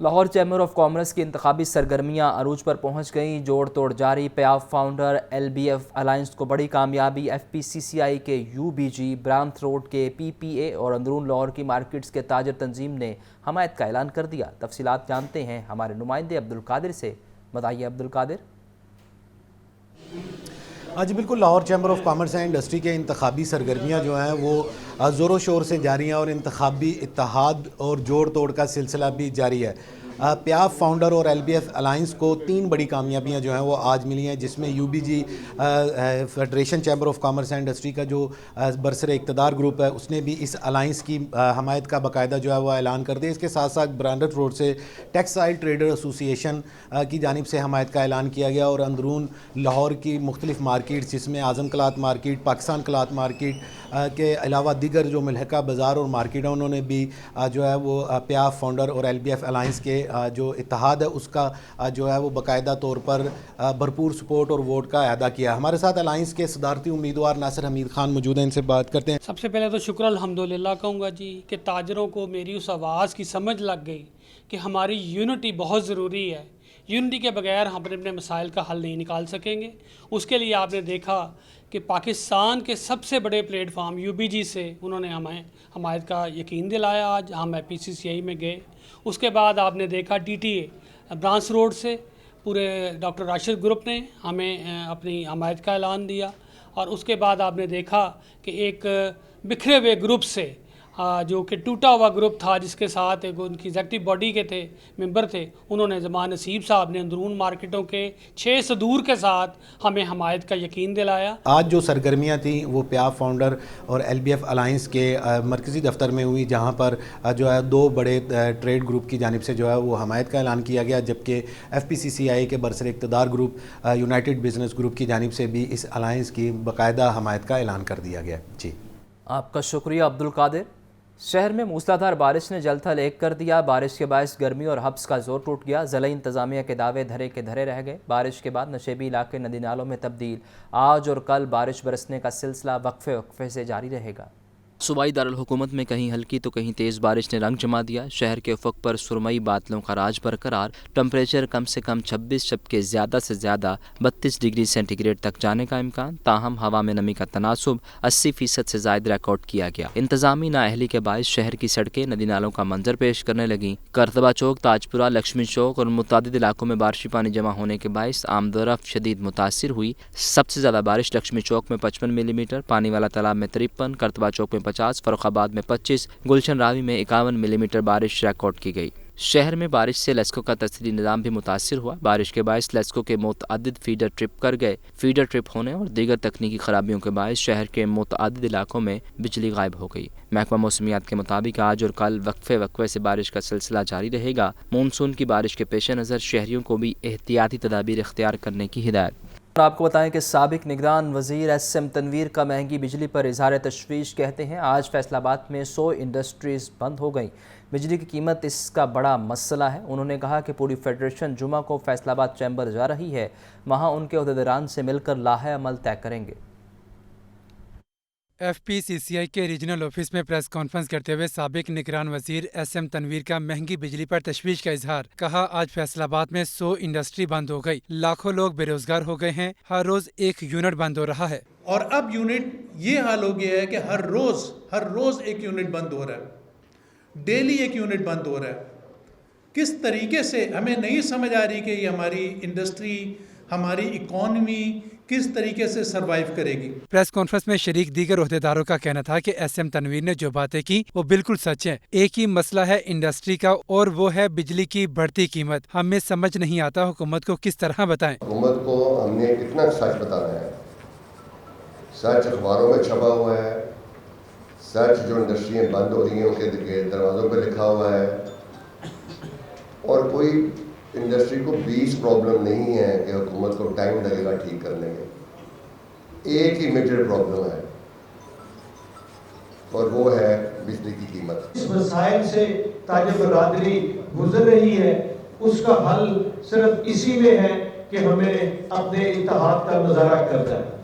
Lahore chamber of commerce کی انتخابی سرگرمیاں عروج پر پہنچ گئیں۔ جوڑ توڑ جاری۔ پیاف فاؤنڈر LBF الائنس کو بڑی کامیابی۔ FPCCI کے UBG، برانتھ روڈ کے PPA اور اندرون لاہور کی مارکیٹس کے تاجر تنظیم نے حمایت کا اعلان کر دیا۔ تفصیلات جانتے ہیں ہمارے نمائندے عبدالقادر سے۔ بتائیے عبدالقادر۔ جی بالکل، Lahore chamber of commerce and industry کے انتخابی سرگرمیاں جو ہیں وہ زور و شور سے جاری ہیں اور انتخابی اتحاد اور جوڑ توڑ کا سلسلہ بھی جاری ہے۔ پیاف فاؤنڈر اور LBF الائنس کو 3 بڑی کامیابیاں جو ہیں وہ آج ملی ہیں، جس میں UBG federation chamber of commerce and industry کا جو برسر اقتدار گروپ ہے اس نے بھی اس الائنس کی حمایت کا باقاعدہ جو ہے وہ اعلان کر دیا۔ اس کے ساتھ ساتھ برانڈٹ روڈ سے ٹیکسٹائل ٹریڈر ایسوسی ایشن کی جانب سے حمایت کا اعلان کیا گیا، اور اندرون لاہور کی مختلف مارکیٹس جس میں Azam cloth market, Pakistan cloth market کے علاوہ دیگر جو ملحقہ بازار اور مارکیٹ ہیں انہوں نے بھی جو ہے وہ پیاف فاؤنڈر اور LBF الائنس کے جو اتحاد ہے اس کا جو ہے وہ باقاعدہ طور پر بھرپور سپورٹ اور ووٹ کا اعادہ کیا۔ ہمارے ساتھ الائنس کے صدارتی امیدوار ناصر حمید خان موجود ہیں، ان سے بات کرتے ہیں۔ سب سے پہلے تو شکر الحمدللہ کہوں گا جی کہ تاجروں کو میری اس آواز کی سمجھ لگ گئی کہ ہماری یونٹی بہت ضروری ہے۔ یونٹی کے بغیر ہم اپنے مسائل کا حل نہیں نکال سکیں گے۔ اس کے لیے آپ نے دیکھا کہ پاکستان کے سب سے بڑے پلیٹ فارم UBG سے انہوں نے ہمیں حمایت کا یقین دلایا۔ آج ہم FPCCI میں گئے، اس کے بعد آپ نے دیکھا TTA برانچ روڈ سے پورے ڈاکٹر راشد گروپ نے ہمیں اپنی حمایت کا اعلان دیا، اور اس کے بعد آپ نے دیکھا کہ ایک بکھرے ہوئے گروپ سے جو کہ ٹوٹا ہوا گروپ تھا جس کے ساتھ ایک ان کی ایگزیکٹو باڈی کے تھے ممبر تھے، انہوں نے زمان نصیب صاحب نے اندرون مارکیٹوں کے 6 صدور کے ساتھ ہمیں حمایت کا یقین دلایا۔ آج جو سرگرمیاں تھیں وہ پیاف فاؤنڈر اور LBF الائنس کے مرکزی دفتر میں ہوئی، جہاں پر جو ہے 2 بڑے ٹریڈ گروپ کی جانب سے جو ہے وہ حمایت کا اعلان کیا گیا، جبکہ FPCCI کے برسر اقتدار گروپ یونائٹڈ بزنس گروپ کی جانب سے بھی اس الائنس کی باقاعدہ حمایت کا اعلان کر دیا گیا۔ جی آپ کا شکریہ عبدالقادر۔ شہر میں موسلادھار بارش نے جل تھل ایک کر دیا۔ بارش کے باعث گرمی اور حبس کا زور ٹوٹ گیا۔ ضلعی انتظامیہ کے دعوے دھرے کے دھرے رہ گئے۔ بارش کے بعد نشیبی علاقے ندی نالوں میں تبدیل۔ آج اور کل بارش برسنے کا سلسلہ وقفے وقفے سے جاری رہے گا۔ صوبائی دارالحکومت میں کہیں ہلکی تو کہیں تیز بارش نے رنگ جما دیا۔ شہر کے افق پر سرمئی بادلوں کا راج برقرار۔ ٹمپریچر کم سے کم 26 جبکہ زیادہ سے زیادہ 32 ڈگری سینٹی گریڈ تک جانے کا امکان۔ تاہم ہوا میں نمی کا تناسب 80% سے زائد ریکارڈ کیا گیا۔ انتظامی نااہلی کے باعث شہر کی سڑکیں ندی نالوں کا منظر پیش کرنے لگیں۔ کرتبہ چوک، تاجپورہ، لکشمی چوک اور متعدد علاقوں میں بارشی پانی جمع ہونے کے باعث آمد و رفت شدید متاثر ہوئی۔ سب سے زیادہ بارش لکشمی چوک میں 55 ملی میٹر، پانی والا تالاب میں 53، کرتبہ چوک میں 50، فروخ آباد میں 25، گلشن راوی میں 51 ملی میٹر بارش ریکارڈ کی گئی۔ شہر میں بارش سے لیسکو کا تصدیری نظام بھی متاثر ہوا۔ بارش کے باعث لیسکو کے متعدد فیڈر ٹرپ کر گئے۔ فیڈر ٹرپ ہونے اور دیگر تکنیکی خرابیوں کے باعث شہر کے متعدد علاقوں میں بجلی غائب ہو گئی۔ محکمہ موسمیات کے مطابق آج اور کل وقفے وقفے سے بارش کا سلسلہ جاری رہے گا۔ مونسون کی بارش کے پیش نظر شہریوں کو بھی احتیاطی تدابیر اختیار کرنے کی ہدایت۔ آپ کو بتائیں کہ سابق نگران وزیر SM تنویر کا مہنگی بجلی پر اظہار تشویش کہتے ہیں آج فیصل آباد میں 100 انڈسٹریز بند ہو گئیں۔ بجلی کی قیمت اس کا بڑا مسئلہ ہے۔ انہوں نے کہا کہ پوری فیڈریشن جمعہ کو فیصل آباد چیمبر جا رہی ہے، وہاں ان کے عہدیداران سے مل کر لاہے عمل طے کریں گے۔ FPCCI کے ریجنل آفس میں پریس کانفرنس کرتے ہوئے سابق نگران وزیر SM تنویر کا مہنگی بجلی پر تشویش کا اظہار۔ کہا آج فیصل آباد میں 100 انڈسٹری بند ہو گئی، لاکھوں لوگ بے روزگار ہو گئے ہیں، ہر روز ایک یونٹ بند ہو رہا ہے۔ اور اب یونٹ یہ حال ہو گیا ہے کہ ہر روز ایک یونٹ بند ہو رہا ہے، ڈیلی ایک یونٹ بند ہو رہا ہے۔ کس طریقے سے ہمیں نہیں سمجھ آ رہی کہ یہ ہماری انڈسٹری، ہماری اکانومی کس طریقے سے سروائیو کرے گی۔ پریس کانفرنس میں شریک دیگر عہدیداروں کا کہنا تھا کہ SM تنویر نے جو باتیں کی وہ بالکل سچ ہیں۔ ایک ہی مسئلہ ہے انڈسٹری کا اور وہ ہے بجلی کی بڑھتی قیمت۔ ہمیں سمجھ نہیں آتا حکومت کو کس طرح بتائیں۔ حکومت کو ہم نے کتنا سچ بتانا ہے؟ سچ اخباروں میں چھپا ہوا ہے، سچ جو انڈسٹریاں بند ہو رہی ہیں ان کے دروازوں پہ لکھا ہوا ہے، اور کوئی انڈسٹری کو 20 پرابلم نہیں ہے کہ حکومت کو ٹائم لگے گا ٹھیک کرنے میں۔ ایک ہی میجر پرابلم ہے اور وہ ہے بجلی کی قیمت۔ اس مسائل سے تاجر برادری گزر رہی ہے، اس کا حل صرف اسی میں ہے کہ ہمیں اپنے اتحاد کا مظاہرہ کرنا ہے۔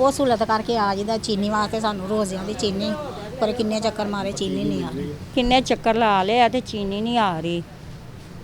ਉਹ ਸਹੂਲਤ ਕਰਕੇ ਆ ਜਿੱਦਾਂ ਚੀਨੀ ਵਾਸਤੇ ਸਾਨੂੰ ਰੋਜ਼ਿਆਂ ਦੀ ਚੀਨੀ, ਪਰ ਕਿੰਨੇ ਚੱਕਰ ਮਾਰੇ ਚੀਨੀ ਨਹੀਂ ਆ ਰਹੀ। ਕਿੰਨੇ ਚੱਕਰ ਲਾ ਲਿਆ ਤੇ ਚੀਨੀ ਨਹੀਂ ਆ ਰਹੀ,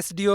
SDO